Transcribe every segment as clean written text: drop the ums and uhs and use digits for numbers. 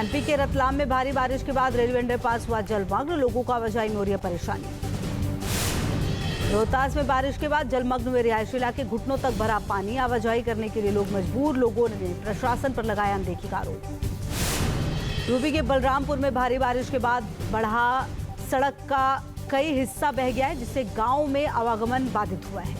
MP के रतलाम में भारी बारिश के बाद रेलवे अंडरपास हुआ जलमग्न, लोगों को आवाजाही में हो रही है परेशानी। रोहतास में बारिश के बाद जलमग्न हुए रिहायशी इलाके, घुटनों तक भरा पानी, आवाजाही करने के लिए लोग मजबूर, लोगों ने प्रशासन पर लगाया अनदेखी का आरोप। यूपी के बलरामपुर में भारी बारिश के बाद बढ़ा सड़क का कई हिस्सा बह गया है, जिससे गांव में आवागमन बाधित हुआ है।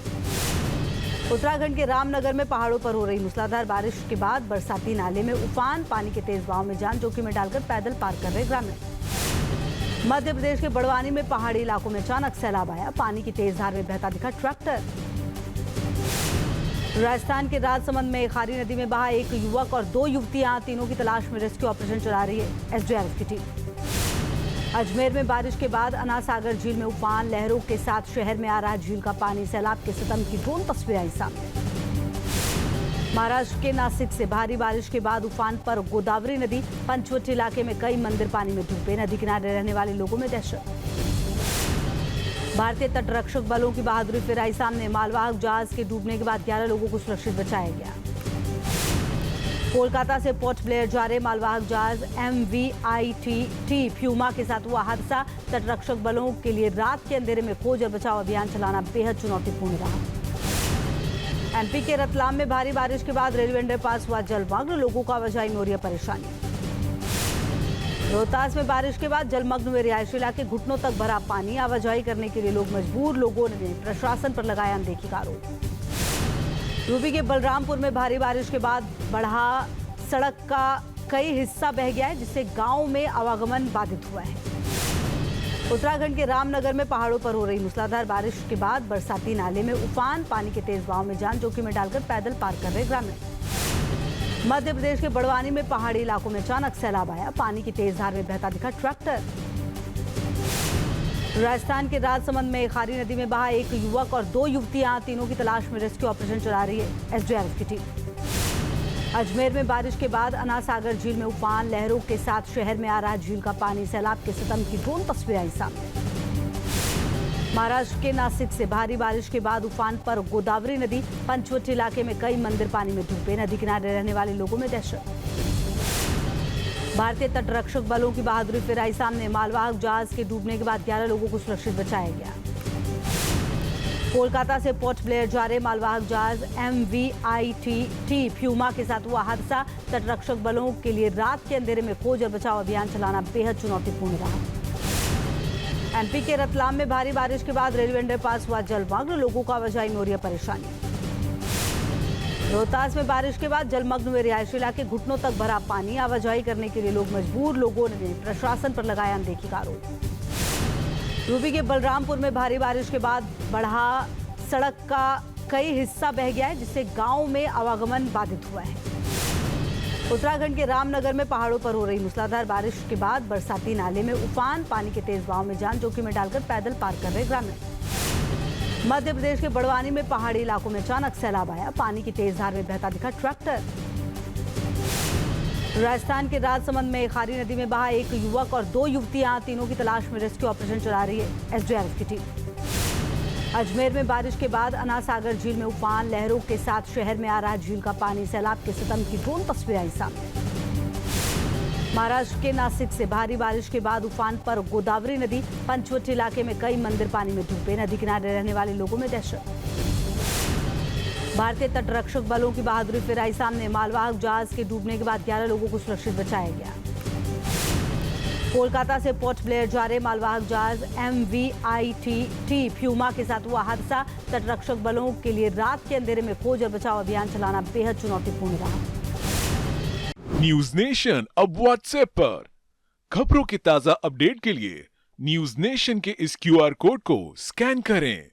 उत्तराखंड के रामनगर में पहाड़ों पर हो रही मूसलाधार बारिश के बाद बरसाती नाले में उफान, पानी के तेज बहाव में जान जोखिम में डालकर पैदल पार कर रहे ग्रामीण। मध्य प्रदेश के बड़वानी में पहाड़ी इलाकों में अचानक सैलाब आया, पानी की तेज धार में बहता दिखा ट्रैक्टर। राजस्थान के राजसमंद में खारी नदी में बहा एक युवक और 2 युवतियां, तीनों की तलाश में रेस्क्यू ऑपरेशन चला रही है एसडीआरएफ की टीम। अजमेर में बारिश के बाद अनासागर झील में उफान, लहरों के साथ शहर में आ रहा झील का पानी, सैलाब के सितम की ड्रोन तस्वीरें आई सामने। महाराष्ट्र के नासिक से भारी बारिश के बाद उफान पर गोदावरी नदी, पंचवटी इलाके में कई मंदिर पानी में डूबे, नदी किनारे रहने वाले लोगों में दहशत। भारतीय तटरक्षक बलों की बहादुरी फिर आई सामने, मालवाहक जहाज के डूबने के बाद 11 लोगों को सुरक्षित बचाया गया। कोलकाता से पोर्ट ब्लेयर जा रहे मालवाहक जहाज MVIT प्यूमा के साथ हुआ हादसा, तटरक्षक बलों के लिए रात के अंधेरे में खोज और बचाव अभियान चलाना बेहद चुनौतीपूर्ण रहा। एमपी के रतलाम में भारी बारिश के बाद रेलवे अंडरपास हुआ जलमग्न, लोगों को आवाजाही में हो रही है परेशानी। रोहतास में बारिश के बाद जलमग्न हुए रिहायशी इलाके, घुटनों तक भरा पानी, आवाजाही करने के लिए लोग मजबूर, लोगों ने प्रशासन पर लगाया अनदेखी का आरोप। यूपी के बलरामपुर में भारी बारिश के बाद बढ़ा सड़क का कई हिस्सा बह गया है, जिससे गांव में आवागमन बाधित हुआ है। उत्तराखंड के रामनगर में पहाड़ों पर हो रही मूसलाधार बारिश के बाद बरसाती नाले में उफान, पानी के तेज बहाव में जान जोखिम में डालकर पैदल पार कर रहे ग्रामीण। मध्य प्रदेश के बड़वानी में पहाड़ी इलाकों में अचानक सैलाब आया, पानी की तेज धार में बहता दिखा ट्रैक्टर। राजस्थान के राजसमंद में खारी नदी में बहा एक युवक और 2 युवतियां, तीनों की तलाश में रेस्क्यू ऑपरेशन चला रही है एसडीआरएफ की टीम। अजमेर में बारिश के बाद अनासागर झील में उफान, लहरों के साथ शहर में आ रहा झील का पानी, सैलाब के सितम की ड्रोन तस्वीरें आई सामने। महाराष्ट्र के नासिक से भारी बारिश के बाद उफान पर गोदावरी नदी, पंचवटी इलाके में कई मंदिर पानी में डूबे, नदी किनारे रहने वाले लोगों में दहशत। भारतीय तटरक्षक बलों की बहादुरी फिर आई सामने, मालवाहक जहाज के डूबने के बाद 11 लोगों को सुरक्षित बचाया गया। कोलकाता से पोर्ट ब्लेयर जा रहे मालवाहक जहाज MVIT प्यूमा के साथ हुआ हादसा, तटरक्षक बलों के लिए रात के अंधेरे में खोज और बचाव अभियान चलाना बेहद चुनौतीपूर्ण रहा। एमपी के रतलाम में भारी बारिश के बाद रेलवे अंडरपास हुआ जलमग्न, लोगों को आवाजाही में हो रही है परेशानी। रोहतास में बारिश के बाद जलमग्न हुए रिहायशी इलाके, घुटनों तक भरा पानी, आवाजाही करने के लिए लोग मजबूर, लोगों ने प्रशासन पर लगाया अनदेखी का आरोप। यूपी के बलरामपुर में भारी बारिश के बाद बढ़ा सड़क का कई हिस्सा बह गया है, जिससे गांव में आवागमन बाधित हुआ है। उत्तराखंड के रामनगर में पहाड़ों पर हो रही मूसलाधार बारिश के बाद बरसाती नाले में उफान, पानी के तेज बहाव में जान जोखिम में डालकर पैदल पार कर रहे ग्रामीण। मध्य प्रदेश के बड़वानी में पहाड़ी इलाकों में अचानक सैलाब आया, पानी की तेज धार में बहता दिखा ट्रैक्टर। राजस्थान के राजसमंद में खारी नदी में बहा एक युवक और 2 युवतियां, तीनों की तलाश में रेस्क्यू ऑपरेशन चला रही है एसडीआरएफ की टीम। अजमेर में बारिश के बाद अनासागर झील में उफान, लहरों के साथ शहर में आ रहा झील का पानी, सैलाब के सितम की ड्रोन तस्वीरें आई सामने। महाराष्ट्र के नासिक से भारी बारिश के बाद उफान पर गोदावरी नदी, पंचवटी इलाके में कई मंदिर पानी में डूबे, नदी किनारे रहने वाले लोगों में दहशत। भारतीय तटरक्षक बलों की बहादुरी फिर आई सामने, मालवाहक जहाज के डूबने के बाद 11 लोगों को सुरक्षित बचाया गया। कोलकाता से पोर्ट ब्लेयर जा रहे मालवाहक जहाज MVIT प्यूमा के साथ हुआ हादसा, तटरक्षक बलों के लिए रात के अंधेरे में खोज और बचाव अभियान चलाना बेहद चुनौतीपूर्ण रहा। न्यूज नेशन अब व्हाट्सएप पर खबरों के ताजा अपडेट के लिए न्यूज नेशन के इस QR कोड को स्कैन करें।